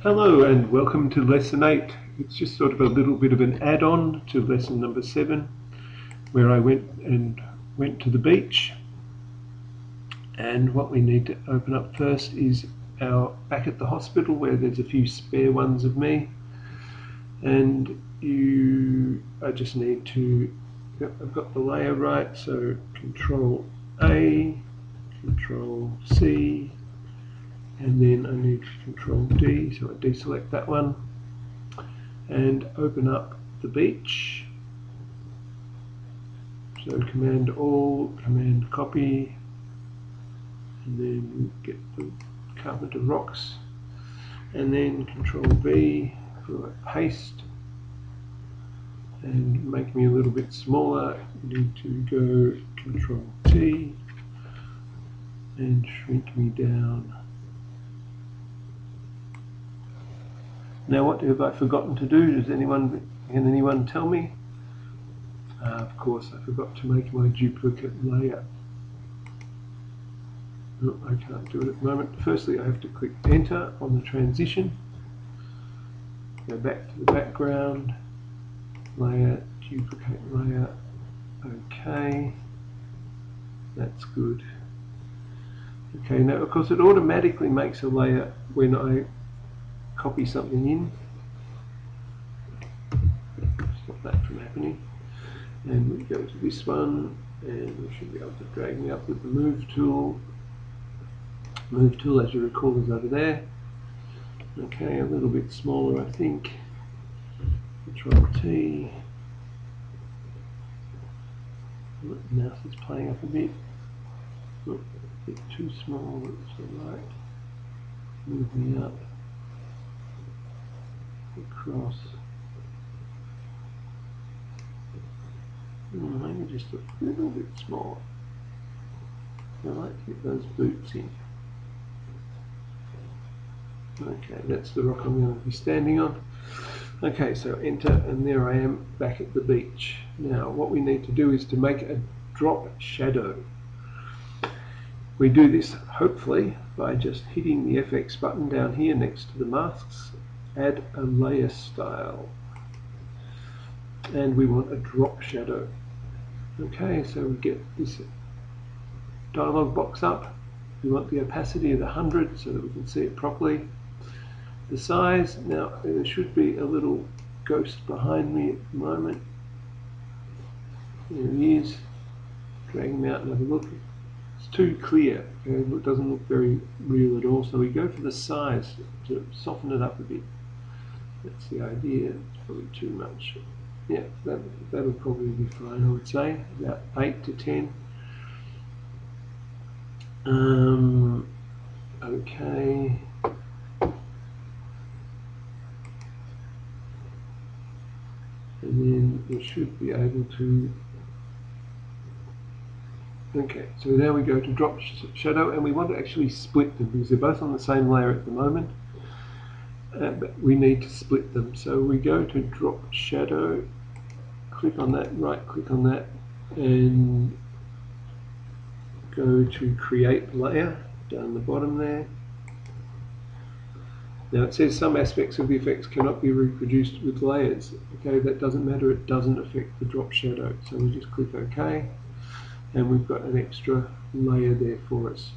Hello and welcome to lesson 8. It's just sort of a little bit of an add-on to lesson number 7, where I went to the beach. And what we need to open up first is our back at the hospital, where there's a few spare ones of me. And I just need to, I've got the layer right, so Control A, Control C, and then I need Control D, so I deselect that one and open up the beach. So Command All, Command Copy, and then get the Carpenter Rocks, and then Control V for paste, and make me a little bit smaller. You need to go Control T and shrink me down. Now, what have I forgotten to do? Can anyone tell me? Of course, I forgot to make my duplicate layer. No, I can't do it at the moment. Firstly, I have to click Enter on the transition. Go back to the background, layer, duplicate layer. Okay, that's good. Okay, now of course it automatically makes a layer when I copy something in. Stop that from happening. And we go to this one, and we should be able to drag me up with the Move tool. Move tool, as you recall, is over there. Okay, a little bit smaller, I think. Control T. The mouse is playing up a bit. Oh, a bit too small, that's alright. Move me up. Across. Maybe just a little bit smaller. I like to get those boots in. Okay, that's the rock I'm going to be standing on. Okay, so enter, and there I am back at the beach. Now, what we need to do is to make a drop shadow. We do this, hopefully, by just hitting the FX button down here next to the masks. Add a layer style, and we want a drop shadow. Okay, so we get this dialog box up. We want the opacity of 100 so that we can see it properly. The size, now there should be a little ghost behind me at the moment. There he is. Drag him out and have a look. It's too clear, okay? It doesn't look very real at all, so we go for the size to soften it up a bit. That's the idea. It's probably too much. Yeah, that'll probably be fine, I would say. About 8 to 10. Okay. And then we should be able to. Okay, so now we go to drop shadow, and we want to actually split them because they're both on the same layer at the moment. But we need to split them. So we go to drop shadow, click on that, right click on that, and go to create layer down the bottom there. Now it says some aspects of the effects cannot be reproduced with layers. Okay, that doesn't matter, it doesn't affect the drop shadow. So we just click OK, and we've got an extra layer there for us.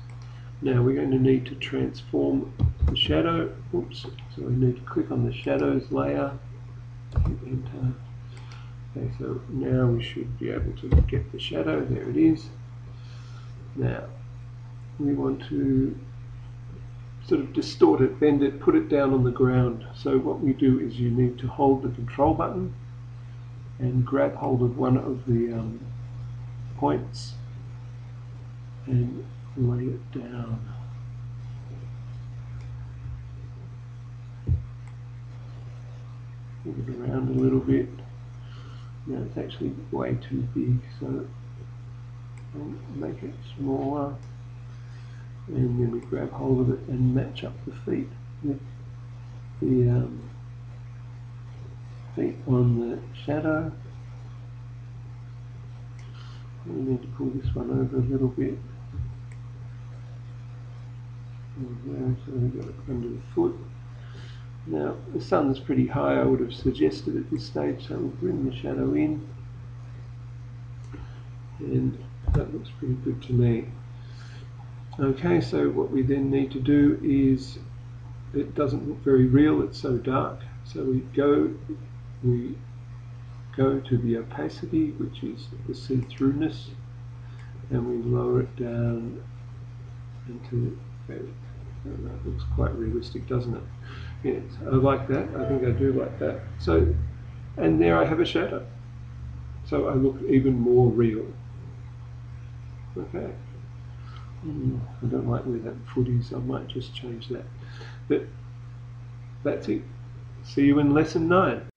Now we're going to need to transform the shadow. Oops. So we need to click on the shadows layer, hit enter. Okay, so now we should be able to get the shadow. There it is. Now we want to sort of distort it, bend it, put it down on the ground. So what we do is you need to hold the control button and grab hold of one of the points and lay it down. Move it around a little bit. Now it's actually way too big, so I'll make it smaller, and then we grab hold of it and match up the feet with the feet on the shadow. We need to pull this one over a little bit. So we got it under the foot. Now the sun's pretty high, I would have suggested at this stage, so we'll bring the shadow in, and that looks pretty good to me. Okay, so what we then need to do is, it doesn't look very real, it's so dark, so we go to the opacity, which is the see-throughness, and we lower it down until it looks quite realistic, doesn't it? Yes, I like that. I think I do like that. So, and there I have a shadow. So I look even more real. Okay. I don't like where that foot is. I might just change that. But that's it. See you in lesson 9.